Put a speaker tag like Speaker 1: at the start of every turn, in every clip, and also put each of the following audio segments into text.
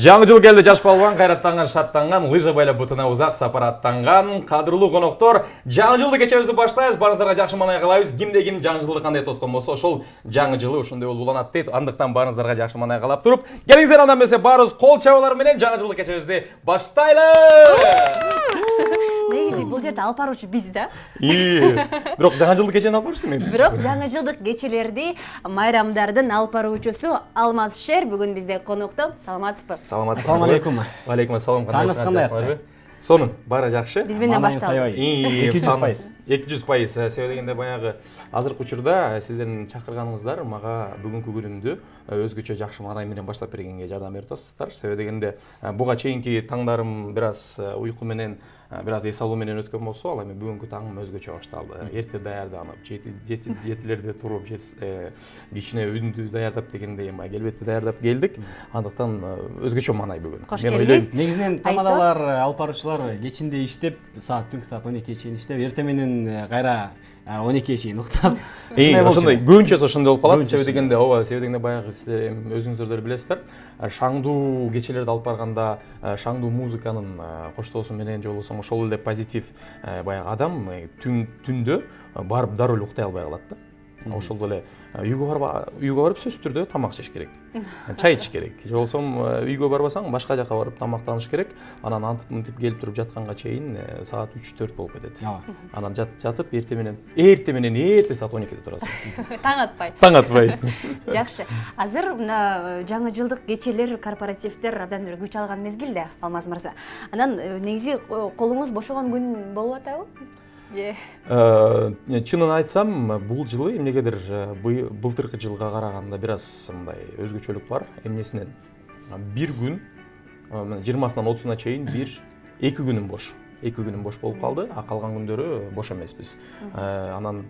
Speaker 1: Жаңы жыл келді, жаш балуан қайраттанған, шаттанған, лыжа байлап бұтына ұзақ сапар аттанған, қадірлі қонақтар. Жаңы жылды кечебізді баштайбыз, барыңыздарға жақсы манай қалайбыз. Кимде-ким жаңы жылды қандай тосқан болса, ошол жаңы жылы ушундай болуп уланат дейт. Андыктан барыңыздарға жақсы манай қалап туруп, келиңиздер андан берсе барыбыз кол чабуулар менен жаңы жылды кечебизди баштайлы.
Speaker 2: Негизи бул жерде алып баруучу биз да.
Speaker 1: Бирок жаңы жылды кечени алып барышты мен.
Speaker 2: Бирок жаңы жылдык кечелерди, майрамдардын алып баруучусу Алмаз Шер бүгүн бизде конокто. Саламатсызбы?
Speaker 1: Ассаламу алейкум. Алейкум ассалам.
Speaker 3: Таңыз кандай?
Speaker 1: Сонун, бара жакшы.
Speaker 2: Биз менен башталды.
Speaker 3: 200%.
Speaker 1: 200%. Себеби дегенде баягы азыркы учурда сиздердин чакырганыңыздар мага бүгүнкү күнүмдү өзгөчө жакшы мадай менен баштап бергенге жардам берип атасыздар. Себеби дегенде буга чейинки таңдарым бир аз уйку менен бир аз эс алуу менен өткөн болсо, ал эми бүгүнкү таңым өзгөчө башталды. Эрте даярданып, жетилерде туруп, кичине үндү даярдап дегендей келбетти даярдап келдик. Андыктан өзгөчө маанай бүгүн.
Speaker 2: Кош келдиңиз.
Speaker 3: Негизинен тамадалар, алып баруучулар кечинде иштеп, түнкү саат 12-ге чейин иштеп, эрте менен кайра 12-ге чейин уктап.
Speaker 1: Ошондой көбүнчөсү ошондой болуп калат. Себеби дегенде, себеби дегенде баягы сиздер өзүңүздөр деле билесиздер. Шаңдуу кечелерди алып барганда, шаңдуу музыканын коштоосу менен же болбосо ошол эле позитив баягы адам түндө барып дароо эле уктай албай калат да. Ошол эле үйгө барып сөзсүз түрдө тамак жеш керек. Чай ич керек. Же болбосо үйгө барбасаң башка жака барып тамактаныш керек. Анан антип келип туруп жатканга чейин саат 3-4 болуп кетет. Анан жатып эрте менен саат 12-де турасың.
Speaker 2: Таң
Speaker 1: атпай.
Speaker 2: Жакшы. Азыр мына жаңы жылдык кечелер, корпоративдер абдан бир күч алган мезгилде, Алмаз мырза. Анан негизи колуңуз бошогон күн болуп атабы?
Speaker 1: Чынын айтсам, бул жылы эмнегедир былтыркы жылга караганда бир аз мындай өзгөчөлүк бар. Эмнесинен бир күн 20-сынан 30-на чейин 2 күнүм бош. 2 күнүм бош болуп калды, а калган күндөрү бош эмеспиз. Анан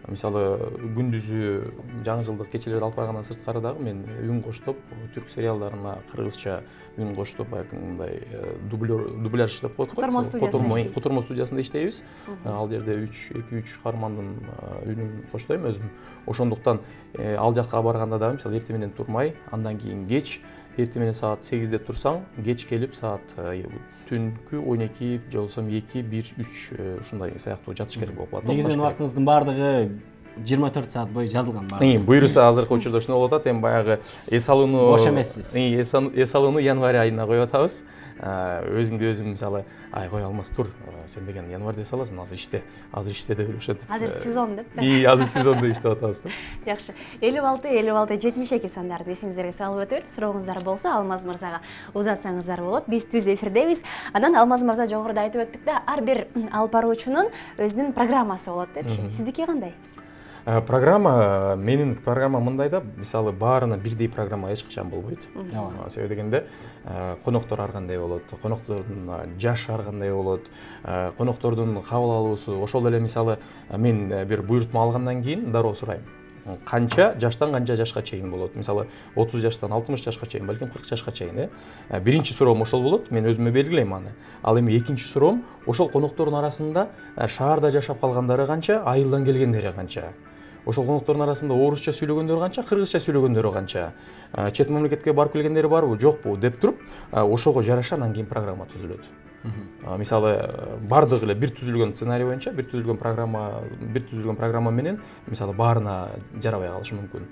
Speaker 1: мисалы күндүзү жаңы жылдык кечелерди алып баргандан сырткары дагы мен үн коштоп, түрк сериалдарына кыргызча үн коштоп, мындай дубляж иштеп коет го. Котормо студиясында иштейбиз. Ал жерде 2-3 каармандын үнүн коштойм өзүм. Ошондуктан ал жакка барганда дагы мисалы эрте менен турмай, андан кийин кеч, эрте менен саат 8-де турсаң, кеч келип саат түнкү 12 же болбосо 2, 1, 3 ушундай сыяктуу жатыш керек болуп калат.
Speaker 3: Негизинен убактыңыздын баардыгы 24 саат бою жазылган бар.
Speaker 1: Буюрса азыркы учурда ушундой болуп атат. Эми баягы эс алууну
Speaker 3: бош эмессиз.
Speaker 1: Эс алууну январь айына коюп атабыз. Өзүңдү өзүм мисалы, кое Алмаз тур, сен деген январда эс аласың, азыр иште деп ошентип.
Speaker 2: Азыр сезон деп.
Speaker 1: Азыр сезондо иштеп атабыз да.
Speaker 2: Жакшы. 56-72 сандарын эсиңиздерге салып өтөйт. Сурооңуздар болсо Алмаз мырзага узатсаңыздар болот. Биз түз эфирдебиз. Анан Алмаз мырза жогоруда айтып өттүк да, ар бир алып баруучунун өзүнүн программасы болот депчи. Сиздики кандай?
Speaker 1: Менин программа мындай да, мисалы баарына бирдей программа эч качан болбойт. Себеби дегенде, коноктор ар кандай болот, коноктордун жашы ар кандай болот, коноктордун кабыл алуусу, ошол эле мисалы мен бир буйрутма алгандан кийин дароо сурайм. Канча жаштан канча жашка чейин болот? Мисалы 30 жаштан 60 жашка чейин, балким 40 жашка чейин. Биринчи суроом ошол болот, мен өзүмө белгилейм аны. Ал эми экинчи суроом, ошол коноктордун арасында шаарда жашап калгандары канча, айылдан келгендери канча. Ошол коноктордун арасында орусча сүйлөгөндөр канча, кыргызча сүйлөгөндөр канча, чет мамлекетке барып келгендери барбы, жокпу деп туруп, ошого жараша анан кийин программа түзүлөт. Мисалы бардыгы эле бир түзүлгөн сценарий боюнча, бир түзүлгөн программа менен мисалы баарына жарабай калышы мүмкүн.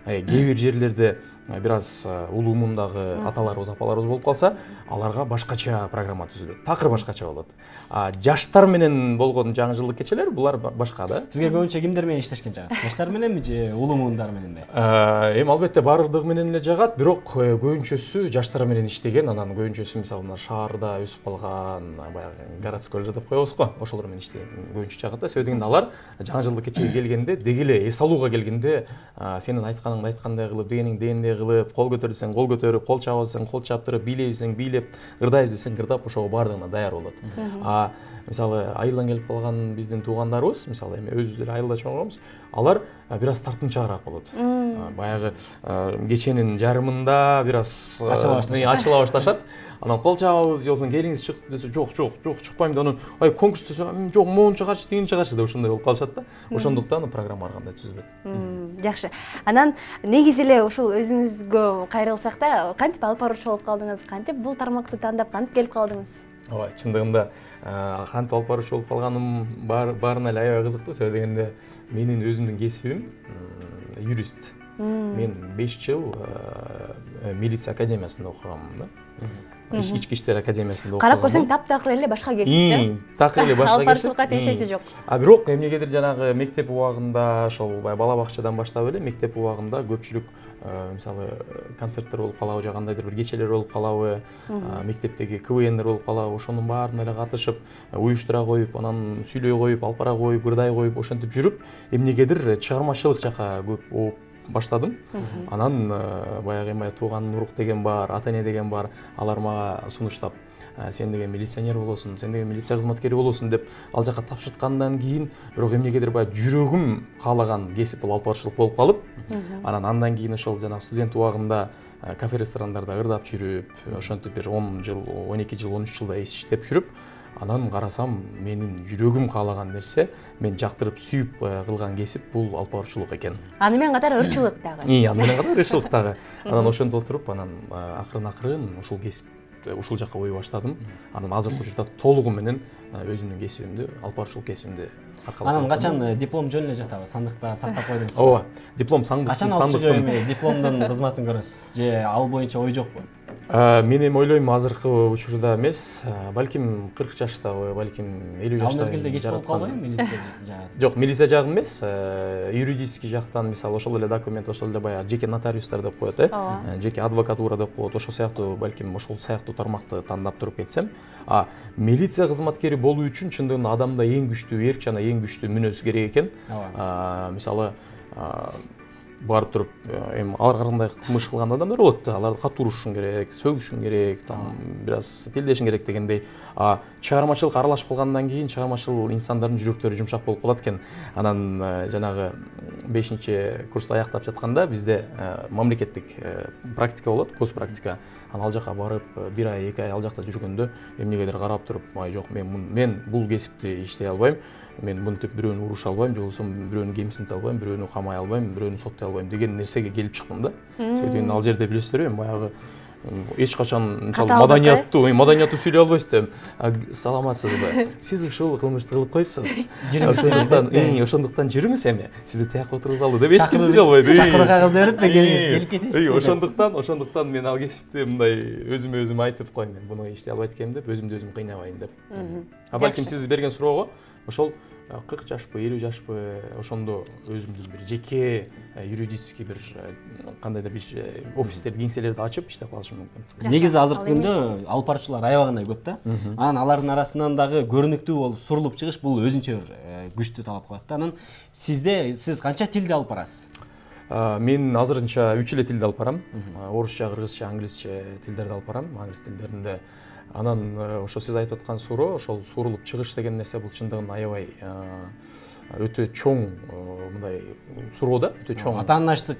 Speaker 1: Кээ бир жерлерде бир аз улуу мундагы аталарыбыз, апаларыбыз болуп калса, аларга башкача программа түзүлөт. Такыр башкача болот. Жаштар менен болгон жаңы жылдык кечелер булар башка да.
Speaker 3: Сизге көбүнчө кимдер менен иштешкен жагат? Жаштар мененби же улуу муундар мененби?
Speaker 1: Эми албетте баардыгы менен эле жагат, бирок көбүнчөсү жаштар менен иштеген, анан көбүнчөсү мисалы шаарда өсүп калган, баягы городской деп коебуз го, ошолор менен иштеген көбүнчө жагат да. Себеби дегенде алар жаңы жылдык кечеге келгенде, деги эле эс алууга келгенде, сенин айтканыңды айткандай кылып, дегениңди дегендей кылып, кол көтөр десең кол көтөрүп, кол чаап десең кол чаптырып, бийлей десең бийлеп, ырдайбыз десең ырдап, ошого баардыгына даяр болот. Мисалы айылдан келип калган биздин туугандарыбыз, мисалы эми өзүбүз деле айылда чоңойгонбуз, алар бир аз тартынчараак болот. Баягы кеченин жарымында бир аз ачыла башташат. Анан кол чабабыз же болбосо келиңиз чык десе жок чыкпайм деп анан конкурс десе жок могун чыгарчы тигини чыгарчы деп ошондой болуп калышат да. Ошондуктан программа ар кандай түзүлөт.
Speaker 2: Жакшы. Анан негизи эле ушул өзүңүзгө кайрылсак да, кантип алып баруучу болуп калдыңыз? Кантип бул тармакты тандап, кантип келип калдыңыз?
Speaker 1: Ооба, чындыгында кантип алып баруучу болуп калганым баарына эле аябай кызыктуу. Себеби дегенде менин өзүмдүн кесибим юрист. Мен 5 жыл милиция академиясында окугам да. Ички иштер академиясында окугам.
Speaker 2: Карап көрсөң таптакыр эле башка кесип да.
Speaker 1: Так эле башка кесип.
Speaker 2: Алып баруучулукка тиешеси жок.
Speaker 1: Бирок эмнегедир жанагы мектеп убагында, ошол бала бакчадан баштап эле мектеп убагында көпчүлүк мисалы концерттер болуп калабы же кандайдыр бир кечелер болуп калабы, мектептеги КВНдер болуп калабы, ошонун баарына эле катышып, уюштура коюп, анан сүйлөй коюп, алып бара коюп, ырдай коюп, ошентип жүрүп, эмнегедир чыгармачылык жака көп оп баштадым. Анан баягы эми тууган урук деген бар, ата эне деген бар, алар мага сунуштап, сен деген милиционер болосуң, сен деген милиция кызматкери болосуң деп ал жака тапшырткандан кийин, бирок эмнегедир баягы жүрөгүм каалаган кесип бул алып баруучулук болуп калып, андан кийин ошол жана студент убагында кафе ресторандарда ырдап жүрүп, ошентип бир 10 жыл, 12 жыл, 13 жылдай иштеп жүрүп, анан карасам менин жүрөгүм каалаган нерсе, мен жактырып сүйүп кылган кесип бул алып баруучулук экен.
Speaker 2: Аны менен катар ырчылык дагы.
Speaker 1: Аны менен катар ырчылык дагы. Анан ошентип отуруп, анан акырын ушул кесип ушул жака ой баштадым. Анан азыркы учурда толугу менен өзүмдүн кесибимди, алып баруучулук кесибимди аркалап.
Speaker 3: Анан качан диплом жөн эле жатабы? Сандыкта сактап койдуңузбу?
Speaker 1: Ооба, диплом сандыкта.
Speaker 3: Качан алып чыгып эми дипломдун кызматын көрөсүз? Же ал боюнча ой жокпу?
Speaker 1: Мен эми ойлойм азыркы учурда эмес, балким 40 жаштагы, балким 50 жаштагы.
Speaker 3: Ал мезгилде кеч болуп калбайбы милиция жагы?
Speaker 1: Жок, милиция жагы эмес, юридический жактан, мисалы, ошол эле документ, ошол эле баягы жеке нотариустар деп коет, жеке адвокатура деп коет, ошол сыяктуу, балким ошол сыяктуу тармакты тандап туруп кетсем, милиция кызматкери болуу үчүн чындыгында адамда эң күчтүү эрк жана эң күчтүү мүнөз керек экен. Мисалы, барып туруп эми ар кандай кылмыш кылган адамдар болот да, аларды катуу урушуң керек, сөгүшүң керек, там бир аз тилдешиң керек дегендей. Чыгармачылык аралашып калгандан кийин чыгармачыл инсандардын жүрөктөрү жумшак болуп калат экен. Анан жанагы 5-курсту аяктап жатканда бизде мамлекеттик практика болот, гос практика. Анан ал жака барып 1 ай, 2 ай ал жакта жүргөндө эмнегедир карап туруп, жок, мен бул кесипти иштей албайм. Мен мынтип бирөөнү уруша албайм, же болбосо бирөөнү кемсинте албайм, бирөөнү камай албайм, бирөөнү соттой албайм деген нерсеге келип чыктым да. Сөйдөн ал жерде билесиздерби, эми баягы эч качан мисалы маданияттуу сүйлөй албайсыз. Саламатсызбы? Сиз ушул кылмышты кылып коюпсуз. Ошондуктан жүрүңүз эми. Сизди тияк отургузалы деп эч ким сүйлөй албайт.
Speaker 3: Чакыруу кагазды берип келип кетесиз.
Speaker 1: Ошондуктан мен ал кесипти мындай өзүмө айтып коем, мен буну иштей албайт экенмин деп, өзүмдү өзүм кыйнабайын деп. Балким сиз берген суроого ошол 40 жашпы, 50 жашпы, ошондо өзүмдүн бир жеке юридический бир кандайдыр бир офистер, кеңселерди ачып иштеп калышым мүмкүн.
Speaker 3: Негизи азыркы күндө алып баруучулар аябагандай көп да. Анан алардын арасынан дагы көрүнүктүү болуп сурулуп чыгыш бул өзүнчө бир күчтүү талап кылат да. Анан сиз канча тилди алып барасыз?
Speaker 1: Мен азырынча 3 эле тилди алып барам. Орусча, кыргызча, англисче тилдерди алып барам. Англис тилдеринде. Анан ошо сиз айтып аткан суроо, ошол сурулуп чыгыш деген нерсе бул чындыгында аябай өтө чоң мындай суроо да, өтө чоң. Атаандаштык.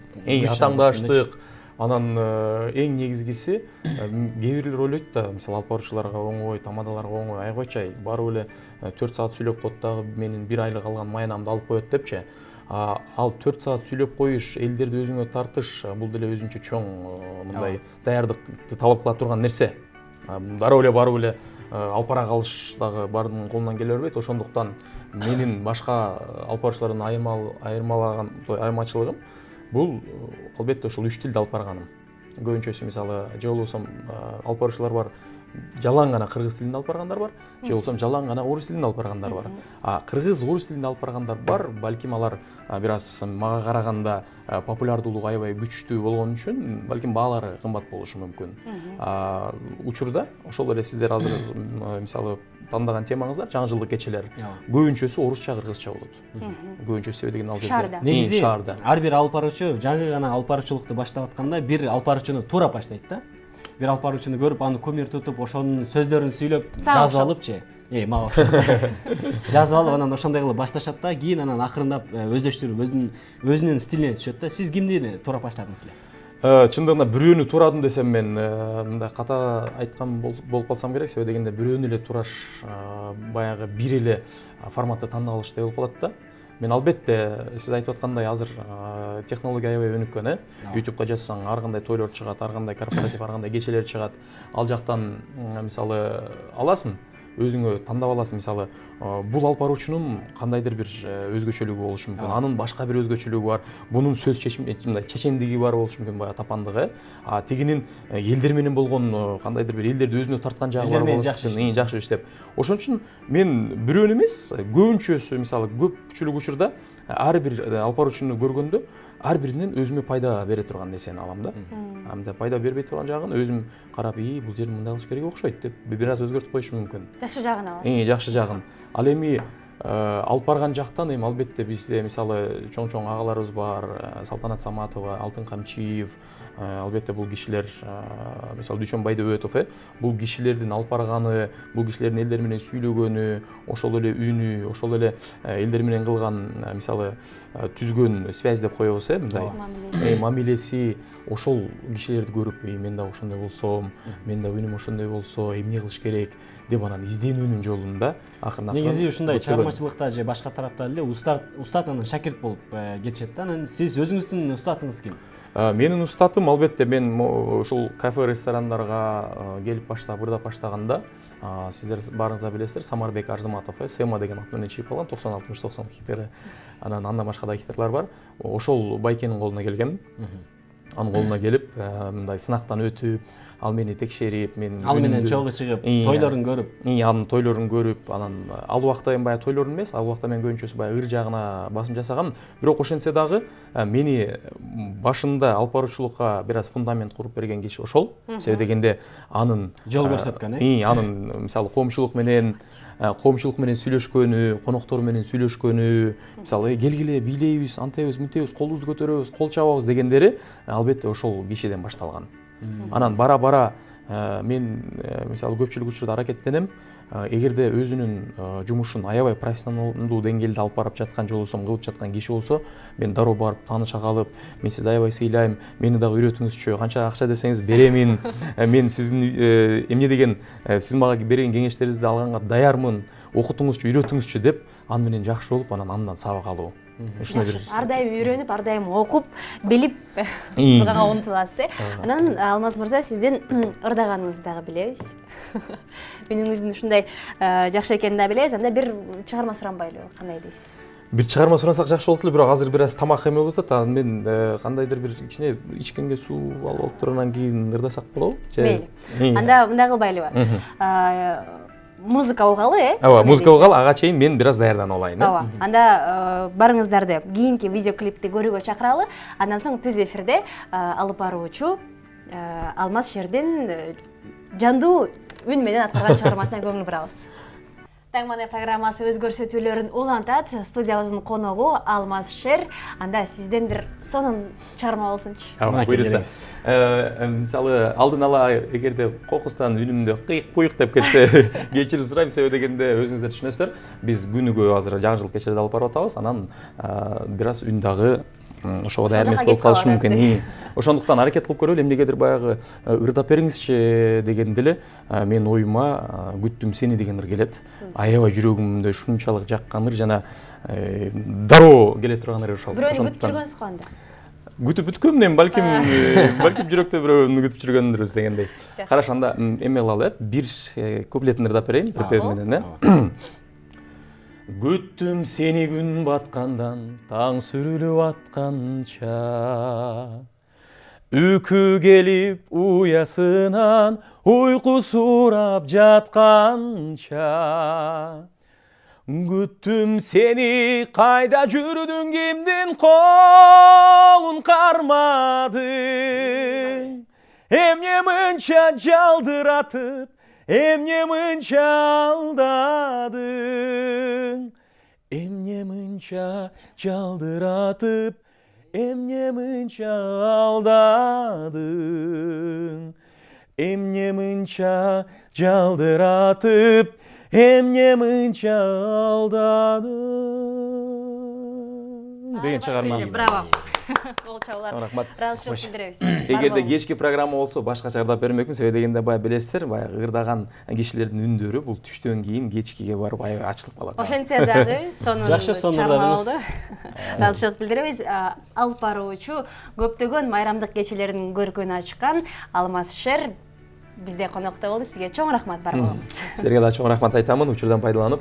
Speaker 1: Анан эң негизгиси кээ бирлер ойлойт да, мисалы алып баруучуларга оңой, тамадаларга оңой, койчай, барып эле 4 саат сүйлөп коет дагы менин 1 айлык алган маянамды алып коет депчи. Ал 4 саат сүйлөп коюш, элдерди өзүңө тартыш, бул деле өзүнчө чоң мындай даярдыкты талап кыла турган нерсе. Дароо эле барып эле алып бара калыш дагы баардын колунан келе бербейт. Ошондуктан менин башка алып баруучулардан айырмачылыгым бул албетте ушул 3 тилди алып барганым. Көбүнчөсү мисалы же болбосо алып баруучулар бар, жалаң гана кыргыз тилинде алып баргандар бар, же болбосо жалаң гана орус тилинде алып баргандар бар. Кыргыз, орус тилинде алып баргандар бар, балким алар бир аз мага караганда популярдуулугу аябай күчтүү болгон үчүн балким баалары кымбат болушу мүмкүн. Учурда ошол эле сиздер азыр мисалы тандаган темаңыздар жаңы жылдык кечелер. Көбүнчөсү орусча, кыргызча болот. Көбүнчөсү деген ал жерде.
Speaker 3: Негизи ар бир алып баруучу жаңы гана алып баруучулукту баштап атканда бир алып баруучуну туура баштайт да. Бир алып баруучуну көрүп, аны кумир тутуп, ошонун сөздөрүн сүйлөп жазып алыпчы. Мага окшойт. Жазып алып анан ошондой кылып башташат да, кийин анан акырындап өздөштүрүп өзүнүн стилине түшөт да. Сиз кимди турап баштадыңыз эле?
Speaker 1: Чындыгында бирөөнү турадым десем мен мындай ката айткан болуп калсам керек, себеби дегенде бирөөнү эле тураш баягы бир эле форматты тандап алыштай болуп калат да. Мен албетте сиз айтып аткандай азыр технология аябай өнүккөн, YouTube'га жазсаң ар кандай тойлор чыгат, ар кандай корпоратив, ар кандай кечелер чыгат. Ал жактан мисалы аласың, өзүңө тандап аласың. Мисалы бул алып баруучунун кандайдыр бир өзгөчөлүгү болушу мүмкүн, анын башка бир өзгөчөлүгү бар, бунун сөз чечендиги бар болушу мүмкүн, баягы тапандыгы. А тигинин элдер менен болгон кандайдыр бир элдерди өзүнө тарткан жагы бар болушу мүмкүн, жакшы иштеп. Ошон үчүн мен бирөөнү эмес, көбүнчөсү мисалы көпчүлүк учурда ар бир алып баруучуну көргөндө ар биринен өзүмө пайда бере турган нерсени алам да. Мындай пайда бербей турган жагын өзүм карап, бул жерин мындай кылыш керек окшойт деп бир аз өзгөртүп коюшум мүмкүн.
Speaker 2: Жакшы жагын аласыз.
Speaker 1: Жакшы жагын. Ал эми алып барган жактан эми албетте бизде мисалы чоң агаларыбыз бар, Салтанат Саматова, Алтын Камчиев, албетте бул кишилер мисалы Дүйшөнбай Дөбөтов, бул кишилердин алып барганы, бул кишилердин элдер менен сүйлөгөнү, ошол эле үнү, ошол эле элдер менен кылган мисалы түзгөн связь деп коебуз, мындай мамилеси, ошол кишилерди көрүп, мен да ошондой болсом, мен да үнүм ошондой болсо, эмне кылыш керек деп анан изденүүнүн жолунда акырын
Speaker 3: негизи ушундай чыгармачылыкта же башка тарапта эле устат анан шакирт болуп кетишет да. Анан сиз өзүңүздүн устатыңыз ким?
Speaker 1: Менин устатым албетте мен ушул кафе ресторандарга келип ырдап баштаганда, сиздер баарыңыз да билесиздер, Самарбек Арзыматов, Сема деген ат менен чыгып калган 96-90 хиттери, андан башка да хиттерлер бар. Ошол байкенин колуна келгем. Анын колуна келип, мындай сынактан өтүп, ал мени текшерип, мен
Speaker 3: ал менен чогуу чыгып, тойлорун көрүп,
Speaker 1: анын тойлорун көрүп, анан ал убакта эми баягы тойлорун эмес, ал убакта мен көбүнчөсү баягы ыр жагына басым жасагам. Бирок ошентсе дагы мени башында алып баруучулукка бир аз фундамент куруп берген киши ошол. Себеби дегенде анын
Speaker 3: жол көрсөткөн,
Speaker 1: анын мисалы коомчулук менен сүйлөшкөнү, коноктор менен сүйлөшкөнү, мисалы келгиле бийлейбиз, антебиз, мынтебиз, колубузду көтөрөбүз, кол чабабыз дегендери албетте ошол кишиден башталган. Анан бара мен мисалы көпчүлүк учурда аракеттенем, эгерде өзүнүн жумушун аябай профессионалдуу деңгээлде алып барып жаткан жолусом, кылып жаткан киши болсо, мен дароо барып тааныша калып, мен сизди аябай сыйлайм, мени дагы үйрөтүңүзчү, канча акча десеңиз беремин, мен сиздин эмне деген сиз мага берген кеңештериңизди алганга даярмын, окутуңузчу, үйрөтүңүзчү деп аны менен жакшы болуп, андан сабак алуу.
Speaker 2: Ар дайым үйрөнүп, ар дайым окуп, билип турганга умтуласыз. Анан Алмаз мырза, сиздин ырдаганыңызды дагы билебиз. Үнүңүздүн ушундай жакшы экенин да билебиз. Анда бир чыгарма суранбайлыбы, кандай дейсиз?
Speaker 1: Бир чыгарма сурасак жакшы болот эле, бирок азыр бир аз тамак эме болуп атат. Анан мен кандайдыр бир кичине ичкенге суу алып алып туруп анан кийин ырдасак болобу?
Speaker 2: Мейли. Анда мындай кылбайлыбы? Музыка угалы,
Speaker 1: Ооба, музыка угалы, ага чейин мен бир аз даярданып алайын.
Speaker 2: Ооба. Анда барыңыздарды кийинки видеоклипти көрүүгө чакыралы. Андан соң түз эфирде алып баруучу Алмаз Шердин жандуу үн менен аткарган чыгармасына көңүл бурабыз. Таң мана программасы өз көрсөтүүлөрүн улантат. Студиябыздын коногу Алмаз Шер. Анда сизден бир сонун чыгарма болсунчу.
Speaker 1: Буйруса. Мисалы алдын ала эгерде кокустан үнүмдө кыйык деп кетсе, кечирим сурайм, себеби дегенде өзүңүздөр түшүнөсүздөр. Биз күнүгө азыр жаңы жыл кечеде алып барып атабыз. Анан бир аз үн дагы ошого да эмес болуп калышы мүмкүн. Ошондуктан аракет кылып көрөлү, эмнегедир баягы ырдап бериңизчи дегенде эле мен оюма күттүм сени деген ыр келет. Аябай жүрөгүмдө ушунчалык жаккан ыр жана дароо келе турган ыр ошол.
Speaker 2: Бирөөнү күтүп жүргөнсүз го анда?
Speaker 1: Күтүп бүткөм, мен балким жүрөктө бирөөнү күтүп жүргөндүрбүз дегендей. Караш, анда эме кылалы, бир куплетин ырдап берейин, припев менен. Күттүм сени күн баткандан, таң сүрүлүп атканча, үкү келип уясынан, уйку сурап жатканча. Күттүм сени, кайда жүрдүң, кимдин колун кармадың, эмне мынча жалдыратып, эмне мынча алдадың, эмне мынча жалдыратып, эмне мынча алдадың, эмне мынча жалдыратып, эмне мынча алдадың деген чыгарма.
Speaker 2: Браво. Кол чабуулар.
Speaker 1: Рахмат.
Speaker 2: Ыраазычылык билдиребиз.
Speaker 1: Эгерде кечки программа болсо башкача ырдап бермекмин. Себеби дегенде баягы билесиздер, баягы ырдаган кишилердин үндөрү бул түштөн кийин кечкиге барып аябай ачылып калат.
Speaker 2: Ошентсе дагы сонун
Speaker 3: Жакшы, сонун ырдадыңыз.
Speaker 2: Ыраазычылык билдиребиз. Алып баруучу көптөгөн майрамдык кечелердин көркүн ачкан Алмаз Шер бизде конокто болду. Сизге чоң рахмат бар болобуз.
Speaker 1: Силерге да чоң рахмат айтамын. Учурдан пайдаланып,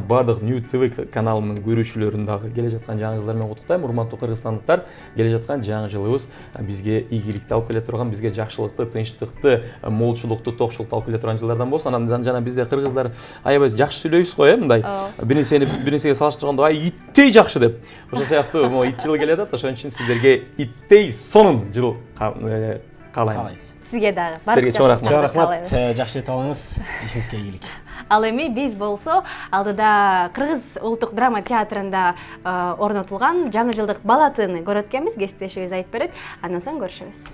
Speaker 1: бардык New TV каналынын көрүүчүлөрүн дагы келе жаткан жаңы жылдар менен куттуктайм. Урматтуу кыргызстандыктар, келе жаткан жаңы жылыбыз бизге ийгиликти алып келе турган, бизге жакшылыкты, тынчтыкты, молчулукту, токчулукту алып келе турган жылдардан болсун. Анан жана бизде кыргыздар аябай жакшы сөйлөйбүз го, мындай. Бир нерсеге салыштырганда иттей жакшы деп. Ошол сыяктуу ит жылы келе жатат. Ошон үчүн сиздерге иттей сонун жыл каалайм.
Speaker 2: Сизге дагы
Speaker 3: чоң рахмат. Жакшы этип алыңыз. Ишиңизге ийгилик.
Speaker 2: Ал эми биз болсо алдыда Кыргыз улуттук драма театрында орнотулган жаңы жылдык балатыны көрөт экенбиз. Кесиптешибиз айтып берет. Андан соң көрүшөбүз.